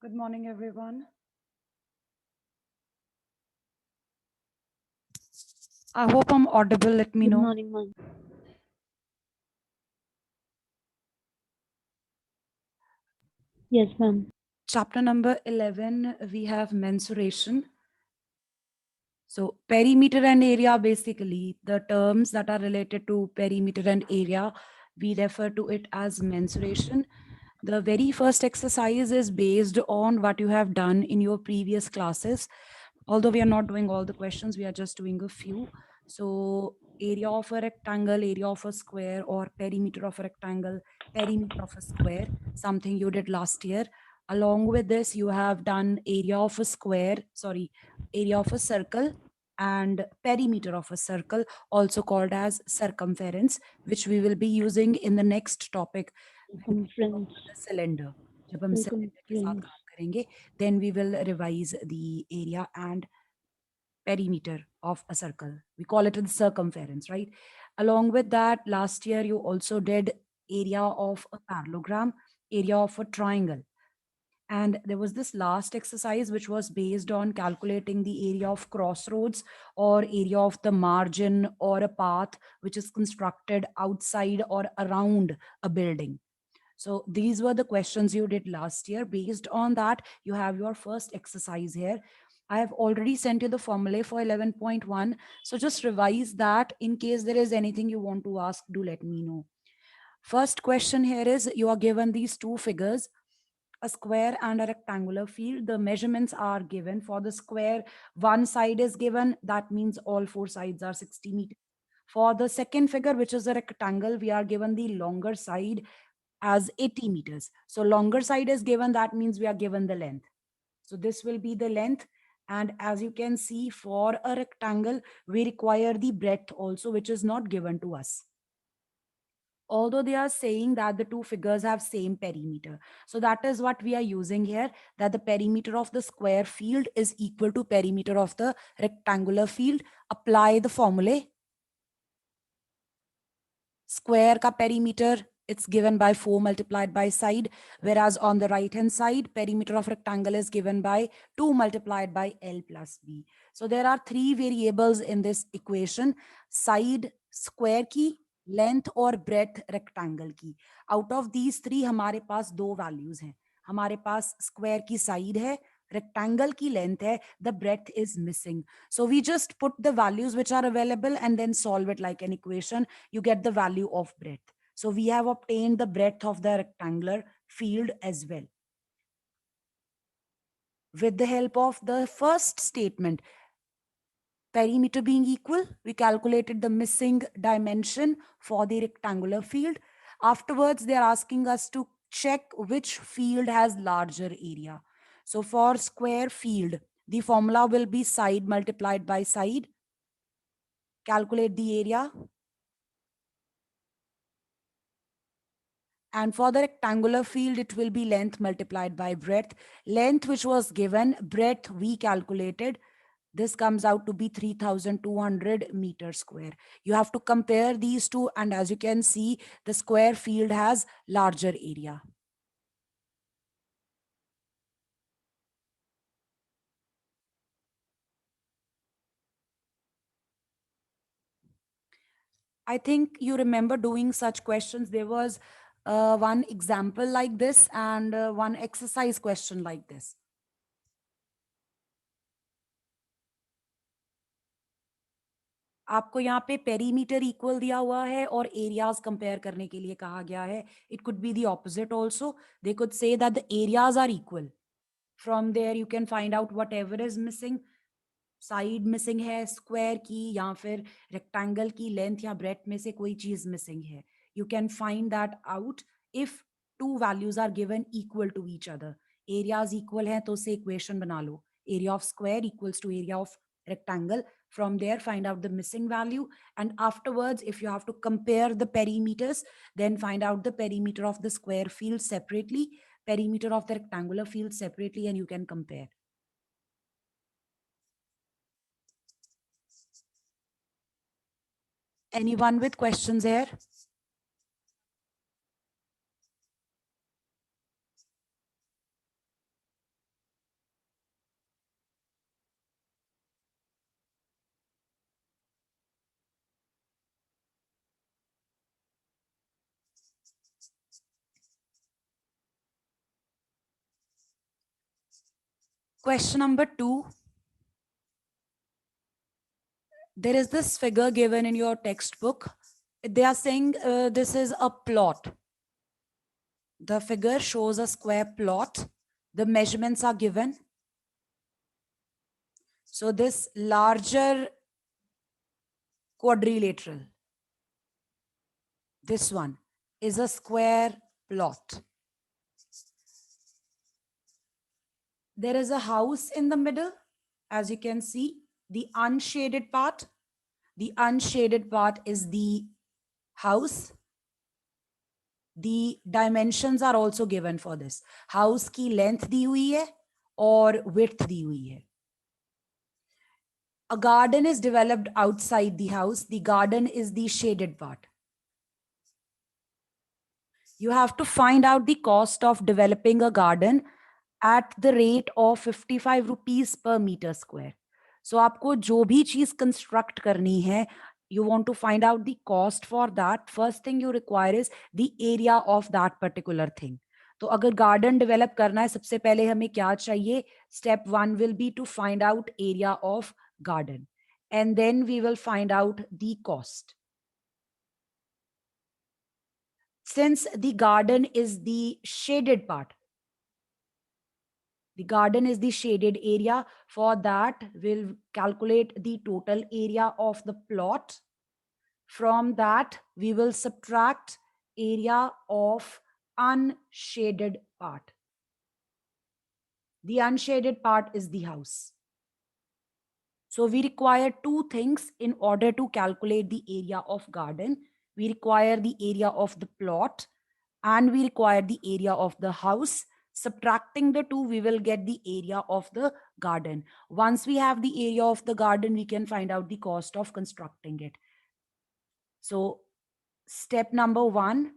Good morning, everyone. I hope I'm audible. Let me Good know. morning, ma'am. Yes, ma'am. Chapter number 11, we have mensuration. So, perimeter and area, basically, the terms that are related to perimeter and area, we refer to it as mensuration. The very first exercise is based on what you have done in your previous classes. Although we are not doing all the questions, we are just doing a few. So, area of a rectangle, area of a square, or perimeter of a rectangle, perimeter of a square, something you did last year. Along with this, you have done area of a square, sorry, area of a circle and perimeter of a circle, also called as circumference, which we will be using in the next topic, when we talk Circumference. about the cylinder. जब हम cylinder के साथ Circumference. काम करेंगे, then we will revise the area and perimeter of a circle. We call it the circumference, right? Along with that, last year you also did area of a parallelogram, area of a triangle. And there was this last exercise which was based on calculating the area of crossroads or area of the margin or a path which is constructed outside or around a building. So these were the questions you did last year. Based on that, you have your first exercise here. I have already sent you the formulae for 11.1. So just revise that. In case there is anything you want to ask, do let me know. First question here is, you are given these two figures, a square and a rectangular field. The measurements are given. For the square, one side is given. That means all four sides are 60 meters. For the second figure, which is a rectangle, we are given the longer side as 80 meters. So longer side is given. That means we are given the length. So this will be the length. And as you can see, for a rectangle, we require the breadth also, which is not given to us, although they are saying that the two figures have same perimeter. So that is what we are using here, that the perimeter of the square field is equal to perimeter of the rectangular field. Apply the formula. Square ka perimeter, it's given by 4 multiplied by side, whereas on the right hand side, perimeter of rectangle is given by 2 multiplied by L plus B. So there are three variables in this equation: side square की, length और breath rectangle की. Out of these three हमारे पास दो values हैं. हमारे पास square की side है, rectangle की length है, the breadth is missing. So we just put the values which are available and then solve it like an equation. You get the value of breadth. So we have obtained the breadth of the rectangular field as well. With the help of the first statement, perimeter being equal, we calculated the missing dimension for the rectangular field. Afterwards, they are asking us to check which field has larger area. So for square field, the formula will be side multiplied by side. Calculate the area. And for the rectangular field, it will be length multiplied by breadth. Length which was given, breadth we calculated. This comes out to be 3,200 meters square. You have to compare these two, and as you can see, the square field has larger area. I think you remember doing such questions. There was one example like this and one exercise question like this. आपको यहाँ पे perimeter equal दिया हुआ है और areas compare करने के लिए कहा गया है. It could be the opposite also. They could say that the areas are equal. From there you can find out whatever is missing. Side missing है स्क्वायर की, या फिर रेक्टेंगल की लेंथ या ब्रेथ में से कोई चीज मिसिंग है. You can find that out if two values are given equal to each other. Areas equal है तो उससे इक्वेशन बना लो. Area of square equals to area of rectangle. From there, find out the missing value. And afterwards, if you have to compare the perimeters, then find out the perimeter of the square field separately, perimeter of the rectangular field separately, and you can compare. Anyone with questions here? Question number 2. There is this figure given in your textbook. They are saying this is a plot. The figure shows a square plot. The measurements are given. So this larger quadrilateral, this one, is a square plot. There is a house in the middle, as you can see, the unshaded part. The unshaded part is the house. The dimensions are also given for this. House की length दी हुई है और width दी हुई है. A garden is developed outside the house. The garden is the shaded part. You have to find out the cost of developing a garden at the rate of 55 rupees per meter square. So आपको जो भी चीज construct करनी है, you want to find out the cost for that. First thing you require is the area of that particular thing. तो अगर garden develop करना है, सबसे पहले हमें क्या चाहिए? Step 1 will be to find out area of garden, and then we will find out the cost. Since the garden is the shaded part, the garden is the shaded area. For that, we'll calculate the total area of the plot. From that, we will subtract area of unshaded part. The unshaded part is the house. So we require two things in order to calculate the area of garden. We require the area of the plot and we require the area of the house. Subtracting the two, we will get the area of the garden. Once we have the area of the garden, we can find out the cost of constructing it. So step number 1,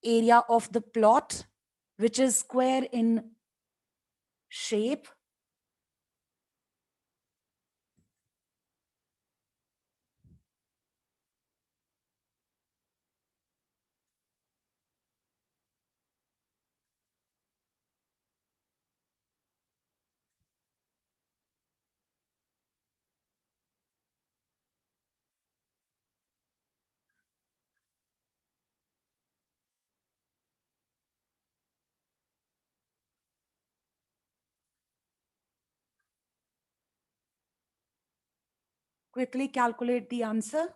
area of the plot, which is square in shape. Quickly calculate the answer.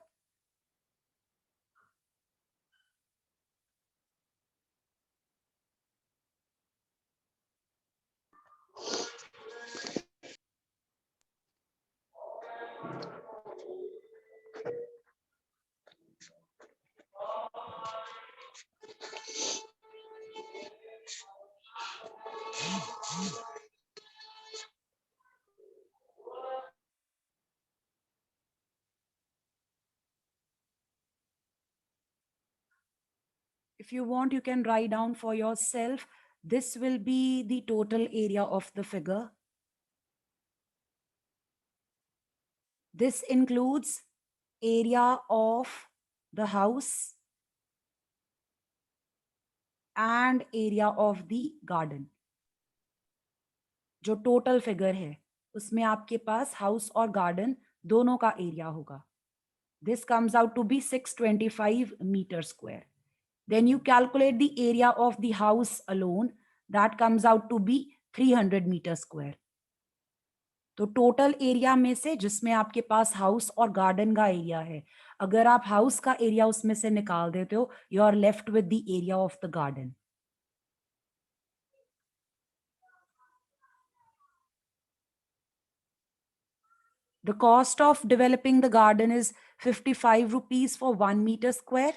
If you want, you can write down for yourself. This will be the total area of the figure. This includes area of the house and area of the garden. जो total figure है उसमें आपके पास house और garden दोनों का area होगा. This comes out to be 625 meters square. Then you calculate the area of the house alone. That comes out to be 300 meters square. तो total area में से जिसमें आपके पास हाउस और गार्डन का एरिया है, अगर आप हाउस का एरिया उसमें से निकाल देते हो, you are left with the area of the garden. The cost of developing the garden is 55 rupees for 1 meter square.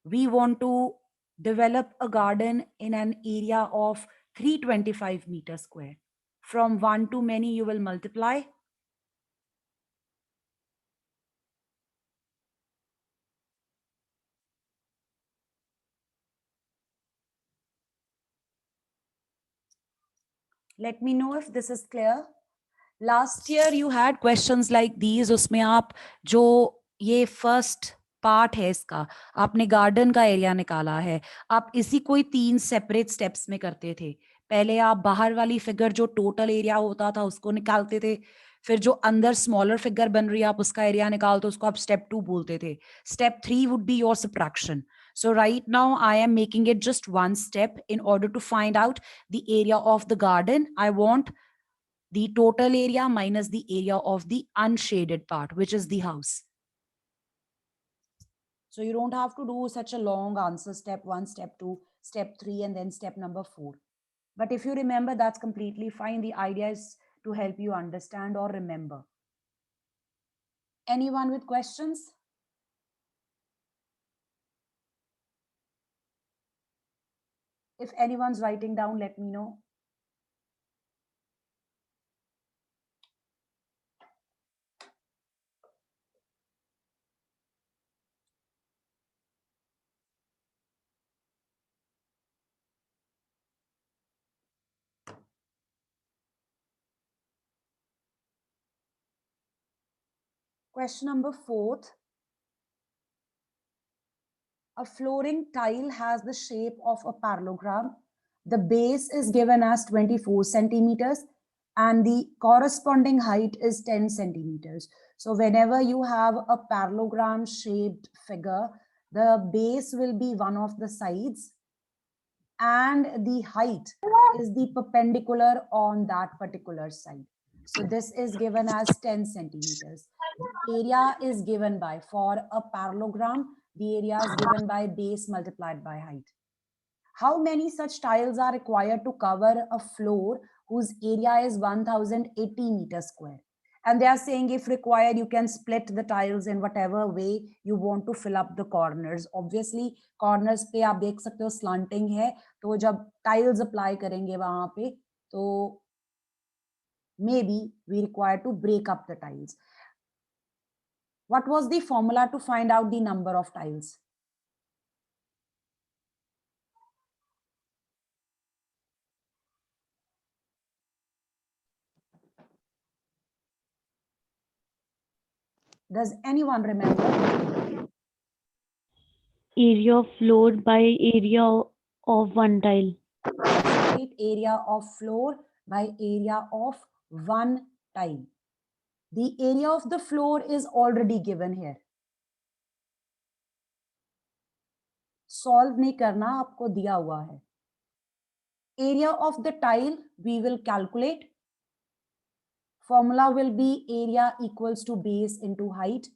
We want to develop a garden in an area of 325 meters square. From 1 to many, you will multiply. Let me know if this is clear. Last year you had questions like these. उसमें आप जो ये first part है इसका, आपने garden का area निकाला है, आप इसी कोई 3 सेपरेट स्टेप्स में करते थे। पहले आप बाहर वाली फिगर जो टोटल एरिया होता था उसको निकालते थे, फिर जो अंदर स्मॉलर फिगर बन रही है आप उसका एरिया निकालते, उसको आप स्टेप 2 बोलते थे। Step 3 would be your subtraction. So right now I am making it just one step. In order to find out the area of the garden, I want the total area minus the area of the unshaded part, which is the house. So you don't have to do such a long answer, step 1, step 2, step 3, and then step number 4. But if you remember, that's completely fine. The idea is to help you understand or remember. Anyone with questions? If anyone's writing down, let me know. Question number 4. A flooring tile has the shape of a parallelogram. The base is given as 24 centimeters and the corresponding height is 10 centimeters. So whenever you have a parallelogram shaped figure, the base will be one of the sides and the height is the perpendicular on that particular side. So this is given as 10 centimeters. The area is given by, for a parallelogram, the area is given by base multiplied by height. How many such tiles are required to cover a floor whose area is 1080 meters square? And they are saying if required, you can split the tiles in whatever way you want to fill up the corners. Obviously, corners पे आप देख सकते हो slanting है, तो जब tiles apply करेंगे वहां पे, तो maybe we require to break up the tiles. What was the formula to find out the number of tiles? Does anyone remember? Area of floor by area of one tile. Right, area of floor by area of one tile. The area of the floor is already given here. Solve नहीं करना, आपको दिया हुआ है. Area of the tile we will calculate. Formula will be area equals to base into height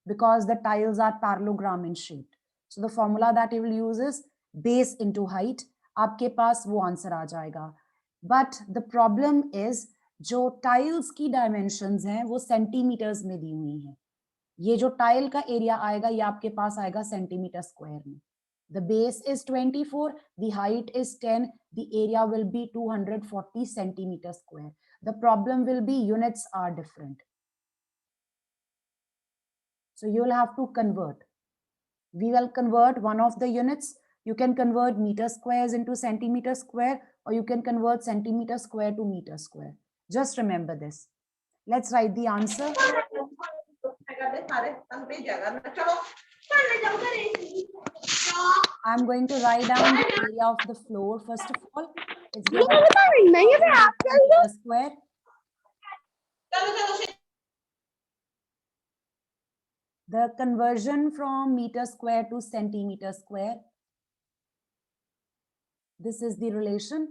because the tiles are parallelogram in shape. So the formula that you will use is base into height. आपके पास वो answer आ जाएगा. But the problem is जो tiles की dimensions हैं वो centimetres में दी हुई हैं. ये जो टाइल का एरिया आएगा ये आपके पास आएगा सेंटीमीटर स्क्वायर में. The base is 24, the height is 10, the area will be 240 centimeter square. The problem will be units are different. So you will have to convert. We will convert one of the units. You can convert meter squares into centimeter square, or you can convert centimeter square to meter square. Just remember this. Let's write the answer. I'm going to write down the area of the floor first of all. It's given meter square. The conversion from meter square to centimeter square. This is the relation.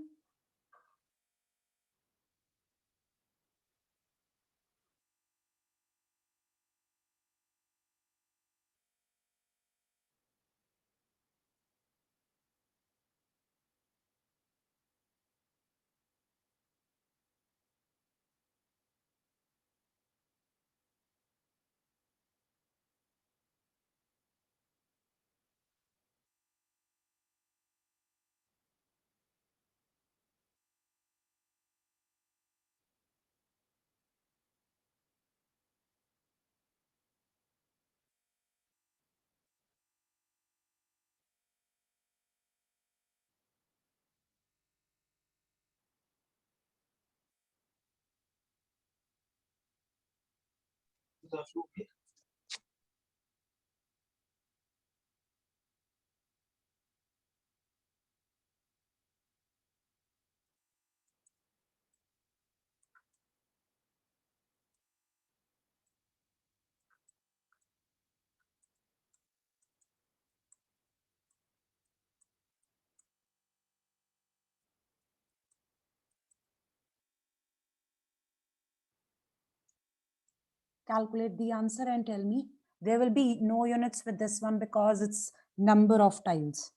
Calculate the answer and tell me. There will be no units with this one because it's number of tiles.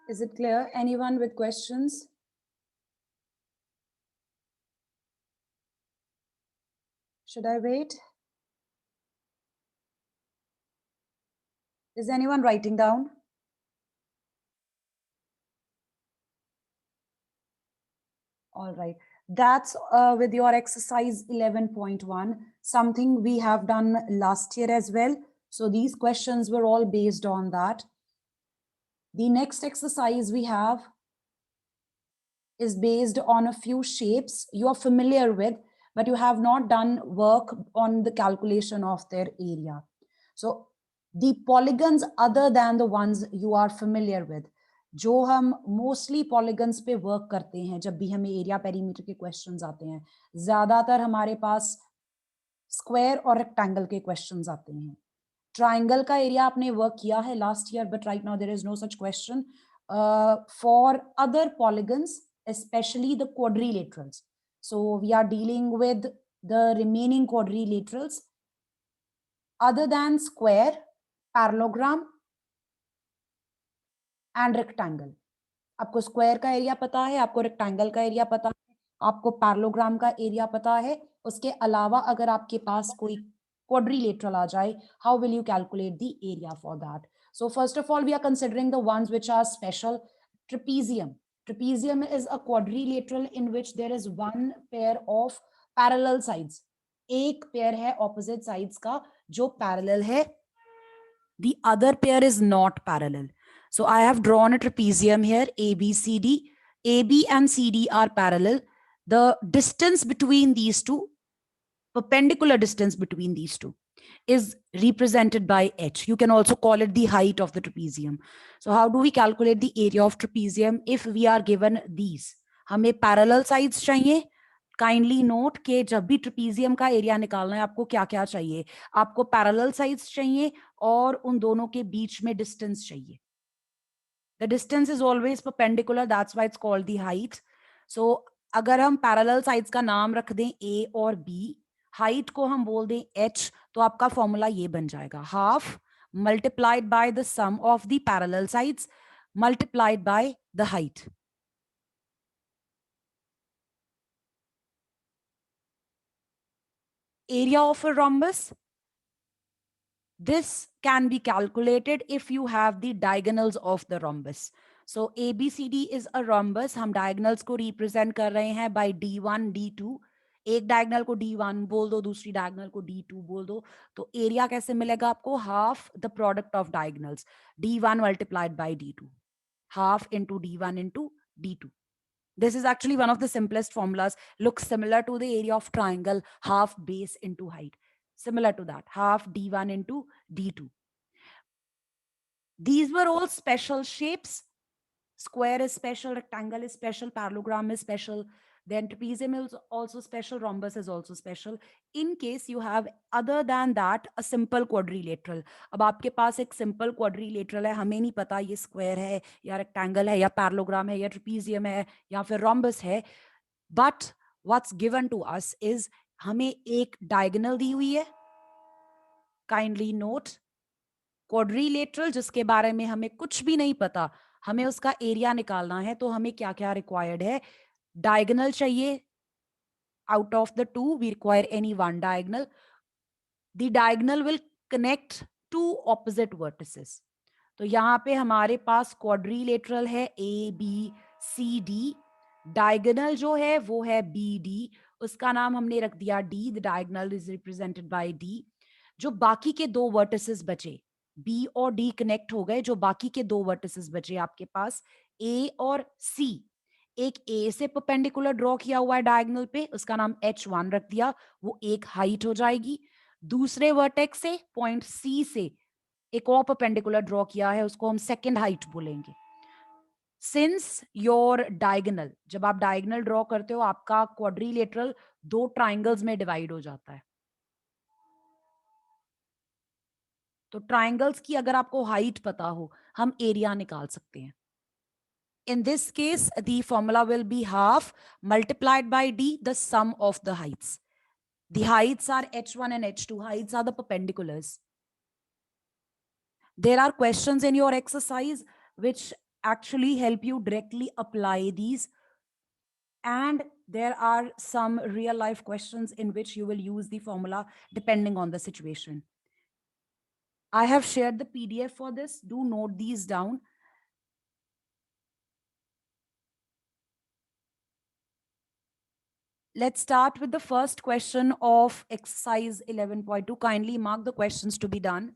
Is it clear? Anyone with questions? Should I wait? Is anyone writing down? All right. That's with your exercise 11.1, something we have done last year as well. So these questions were all based on that. The next exercise we have is based on a few shapes you are familiar with, but you have not done work on the calculation of their area. So the polygons other than the ones you are familiar with, जो हम mostly polygons पे work करते हैं जब भी हमें area perimeter के questions आते हैं, ज्यादातर हमारे पास स्क्वायर और रेक्टेंगल के क्वेश्चंस आते हैं. ट्राइंगल का एरिया आपने वर्क किया है last year, but right now there is no such question. For other polygons, especially the quadrilaterals, so we are dealing with the remaining quadrilaterals other than square, parallelogram and rectangle. आपको square का area पता है, आपको rectangle का area पता है, आपको parallelogram का एरिया पता है. उसके अलावा अगर आपके पास कोई quadrilateral आ जाए, how will you calculate the area for that? So first of all, we are considering the ones which are special. Trapezium. Trapezium is a quadrilateral in which there is one pair of parallel sides. एक pair है opposite sides का जो parallel है. The other pair is not parallel. So I have drawn a trapezium here, ABCD. AB and CD are parallel. The distance between these two, perpendicular distance between these two, is represented by h. You can also call it the height of the trapezium. So how do we calculate the area of trapezium if we are given these? हमें parallel sides चाहिए. Kindly note कि जब भी trapezium का area निकालना है आपको क्या क्या चाहिए. आपको पैरेलल साइड्स चाहिए और उन दोनों के बीच में डिस्टेंस चाहिए. The distance is always perpendicular, that's why it's called the height. So अगर हम पैरेलल साइड्स का नाम रख दें ए और बी, हाइट को हम बोल दें एच, तो आपका फॉर्मूला ये बन जाएगा, half multiplied by the sum of the parallel sides multiplied by the height. Area of a rhombus, this can be calculated if you have the diagonals of the rhombus. So ABCD is a rhombus. हम diagonals को represent कर रहे हैं by D1, D2. एक diagonal को D1 बोल दो, दूसरी diagonal को D2 बोल दो, तो area कैसे मिलेगा आपको? Half the product of diagonals, D1 multiplied by D2, half into D1 into D2. This is actually one of the simplest formulas. Looks similar to the area of triangle, half base into height. Similar to that, half D1 into D2. These were all special shapes. Square is special, rectangle is special, parallelogram is special. then trapezium is also special, rhombus is also special. In case you have other than that a simple quadrilateral, अब आपके पास एक simple quadrilateral है, हमें नहीं पता ये square है या rectangle है या parallelogram है या trapezium है या फिर rhombus है, but what's given to us is हमें एक diagonal दी हुई है, kindly note, quadrilateral जिसके बारे में हमें कुछ भी नहीं पता, हमें उसका एरिया निकालना है, तो हमें क्या क्या रिक्वायर्ड है, डायगोनल चाहिए, out of the two we require any one diagonal. The diagonal will connect two opposite vertices. तो यहाँ पे हमारे पास क्वाड्रिलेटरल है A B C D, diagonal जो है वो है बी डी, उसका नाम हमने रख दिया D, the diagonal is represented by D. जो बाकी के दो वर्टिसेस बचे, बी और डी कनेक्ट हो गए, जो बाकी के दो वर्टिसेस बचे आपके पास ए और सी, एक ए से परपेंडिकुलर ड्रॉ किया हुआ है डायगोनल पे, उसका नाम H1 रख दिया, वो एक हाइट हो जाएगी. दूसरे वर्टेक्स से पॉइंट सी से एक और परपेंडिकुलर ड्रॉ किया है, उसको हम सेकंड हाइट बोलेंगे. सिंस योर डायगोनल, जब आप डायगोनल ड्रॉ करते हो आपका क्वाड्रिलेटरल दो ट्राइंगल्स में डिवाइड हो जाता है. तो ट्राइंगल्स की अगर आपको हाइट पता हो, हम एरिया निकाल सकते हैं. In this case, the formula will be half multiplied by d, the sum of the heights. The heights are H1 and H2. Heights are the perpendiculars. There are questions in your exercise which actually help you directly apply these. And there are some real life questions in which you will use the formula depending on the situation. I have shared the PDF for this. Do note these down. Let's start with the first question of exercise 11.2. Kindly mark the questions to be done.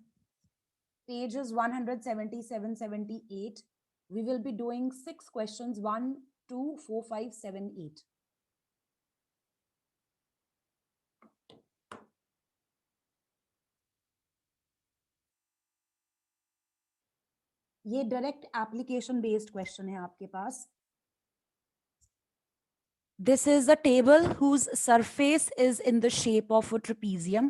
Pages 177, 78. We will be doing 6 questions, 1, 2, 4, 5, 7, 8. ये direct application based question है आपके पास. This is a table whose surface is in the shape of a trapezium.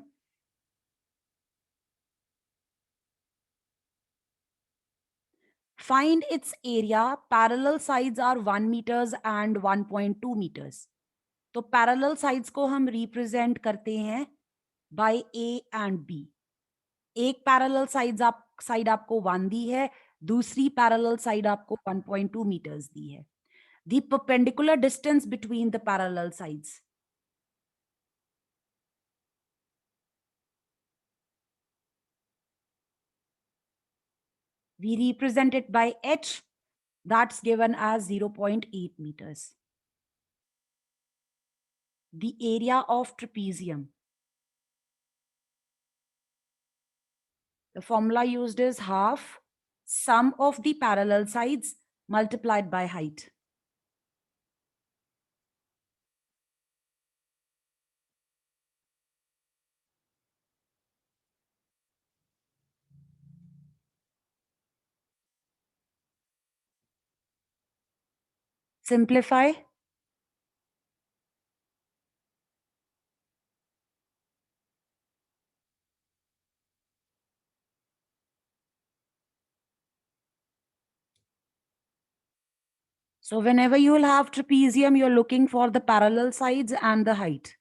Find its area. Parallel sides are 1 meters and 1.2 meters. तो parallel sides को हम represent करते हैं by A and B. एक parallel side आपको 1 दी है, दूसरी parallel side आपको 1.2 मीटर्स दी है. The perpendicular distance between the parallel sides, we represent it by H, that's given as 0.8 meters. The area of trapezium, the formula used is half sum of the parallel sides multiplied by height. Simplify. So whenever you will have trapezium, you're looking for the parallel sides and the height.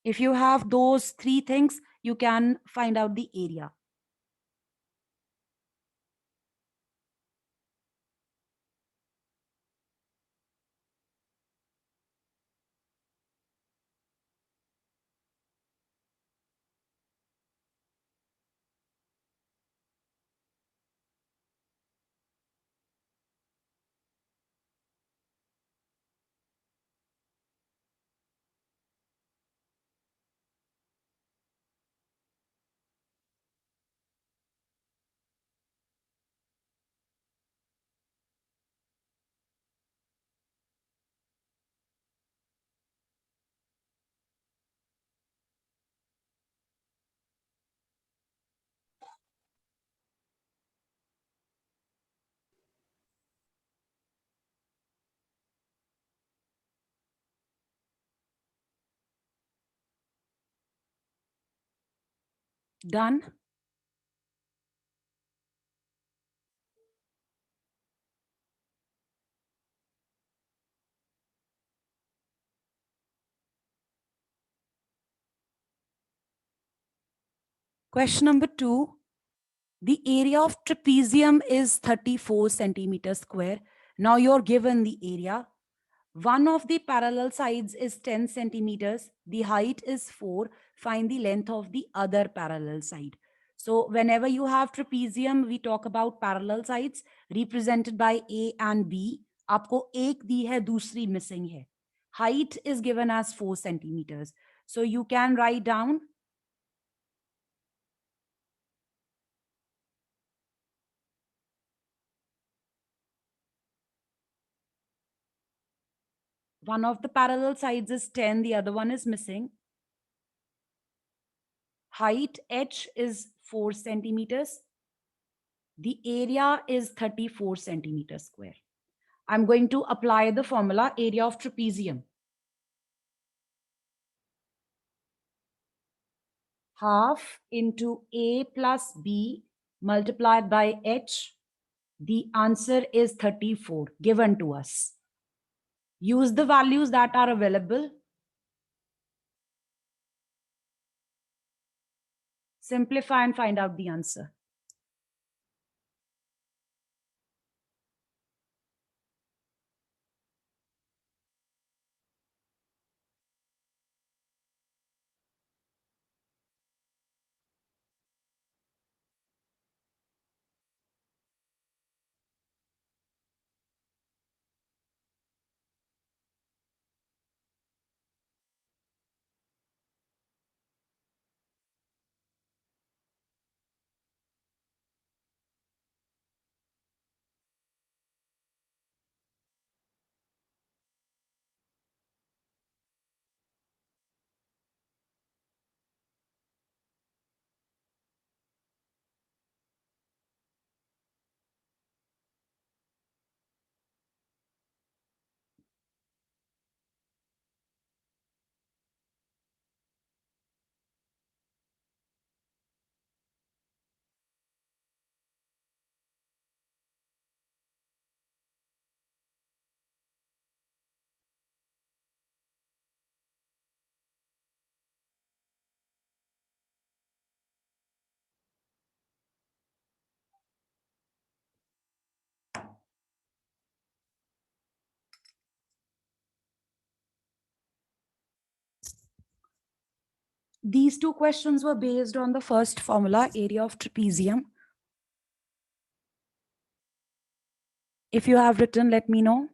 If you have those three things, you can find out the area. Done. Question number 2. The area of trapezium is 34 centimeters square. Now you're given the area. One of the parallel sides is 10 centimeters. The height is 4. Find the length of the other parallel side. So whenever you have trapezium, we talk about parallel sides represented by A and B. आपको एक दी है, दूसरी missing है. Height is given as 4 centimeters. So you can write down one of the parallel sides is 10, the other one is missing. Height h is 4 centimeters. The area is 34 centimeters square. I'm going to apply the formula area of trapezium. Half into A plus B multiplied by h. The answer is 34 given to us. Use the values that are available. Simplify and find out the answer. These two questions were based on the first formula, area of trapezium. If you have written, let me know.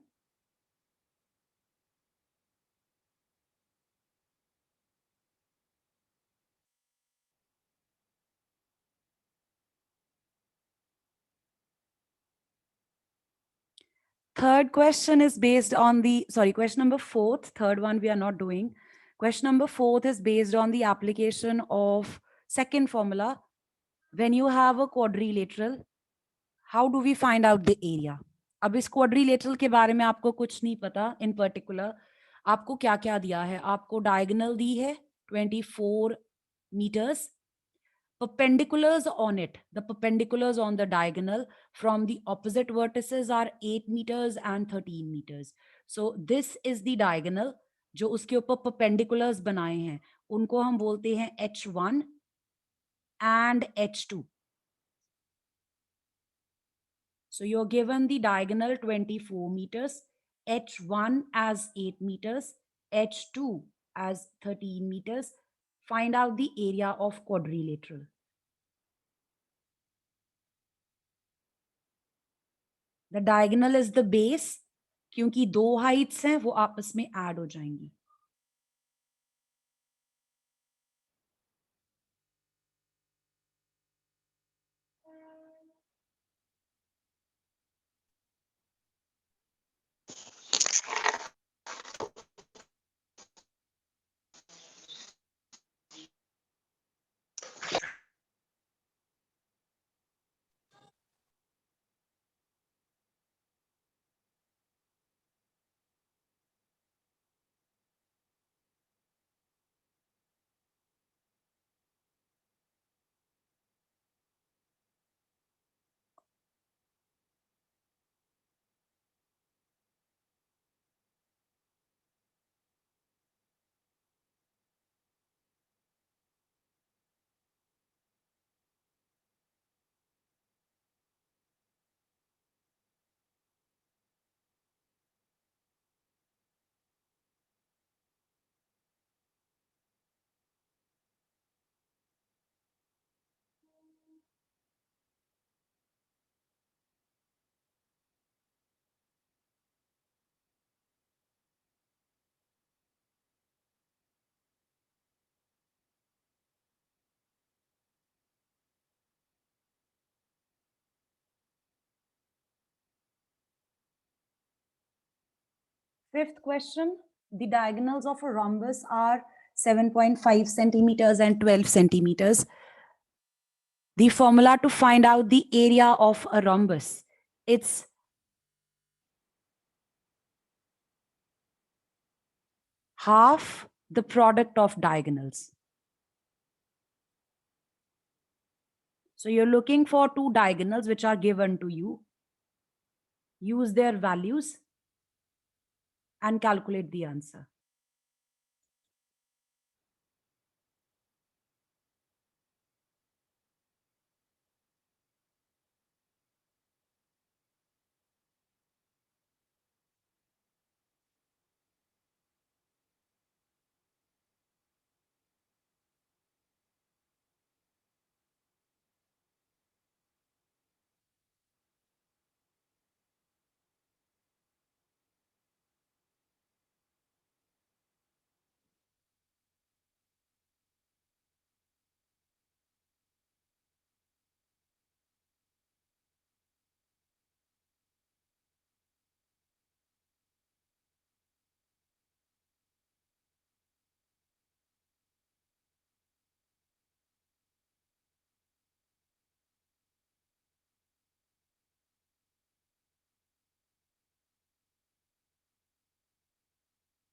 Third question is based on the, sorry, question number 4th, third one we are not doing. Question number 4th is based on the application of second formula. When you have a quadrilateral, how do we find out the area? अब इस quadrilateral के बारे में आपको कुछ नहीं पता in particular. आपको क्या क्या दिया है? आपको diagonal दी है 24 meters. Perpendiculars on it, the perpendiculars on the diagonal from the opposite vertices are 8 meters and 13 meters. So this is the diagonal जो उसके ऊपर perpendiculars बनाए हैं, उनको हम बोलते हैं H1 and H2. So you're given the diagonal 24 meters, H1 as 8 meters, H2 as 13 meters. Find out the area of quadrilateral. The diagonal is the base, क्योंकि दो हाइट्स हैं वो आपस में ऐड हो जाएंगी. Fifth question, the diagonals of a rhombus are 7.5 centimeters and 12 centimeters. The formula to find out the area of a rhombus, it's half the product of diagonals. So you're looking for two diagonals which are given to you. Use their values and calculate the answer.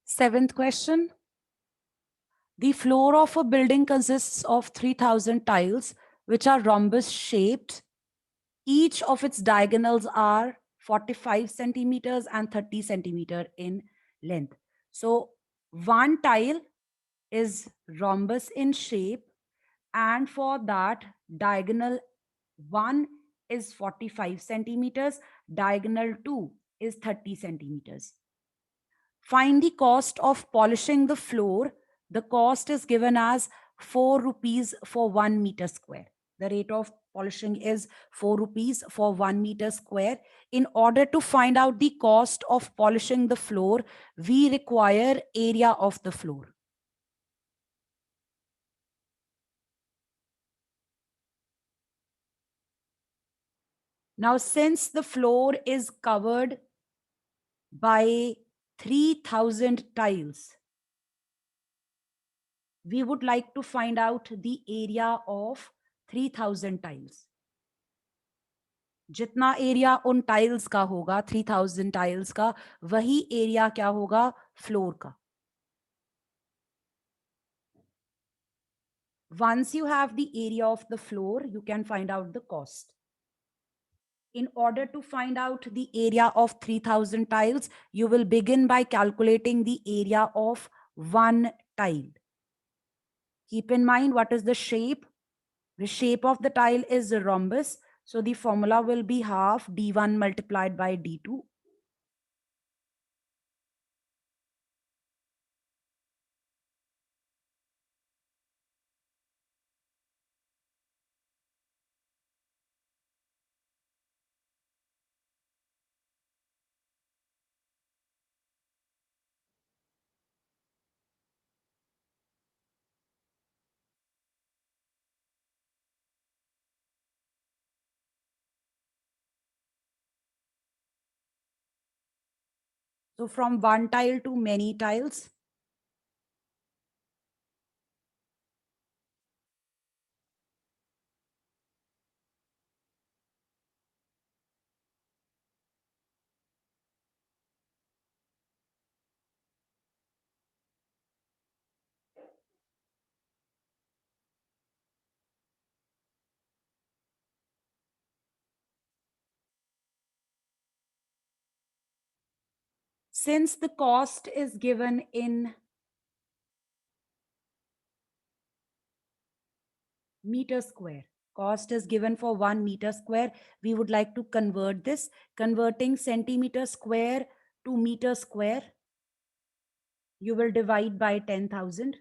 Seventh question. The floor of a building consists of 3,000 tiles, which are rhombus shaped. Each of its diagonals are 45 centimeters and 30 centimeter in length. So one tile is rhombus in shape, and for that diagonal 1 is 45 centimeters, diagonal 2 is 30 centimeters. Find the cost of polishing the floor. The cost is given as 4 rupees for 1 meter square. The rate of polishing is 4 rupees for 1 meter square. In order to find out the cost of polishing the floor, we require area of the floor. Now, since the floor is covered by 3,000 tiles, we would like to find out the area of 3,000 tiles. जितना area उन tiles का होगा 3,000 tiles का, वही area क्या होगा floor का. Once you have the area of the floor, you can find out the cost. In order to find out the area of 3,000 tiles, you will begin by calculating the area of one tile. Keep in mind what is the shape. The shape of the tile is a rhombus. So the formula will be half d1 multiplied by d2. So from one tile to many tiles. Since the cost is given in meter square, cost is given for 1 meter square, we would like to convert this. Converting centimeter square to meter square, you will divide by 10,000.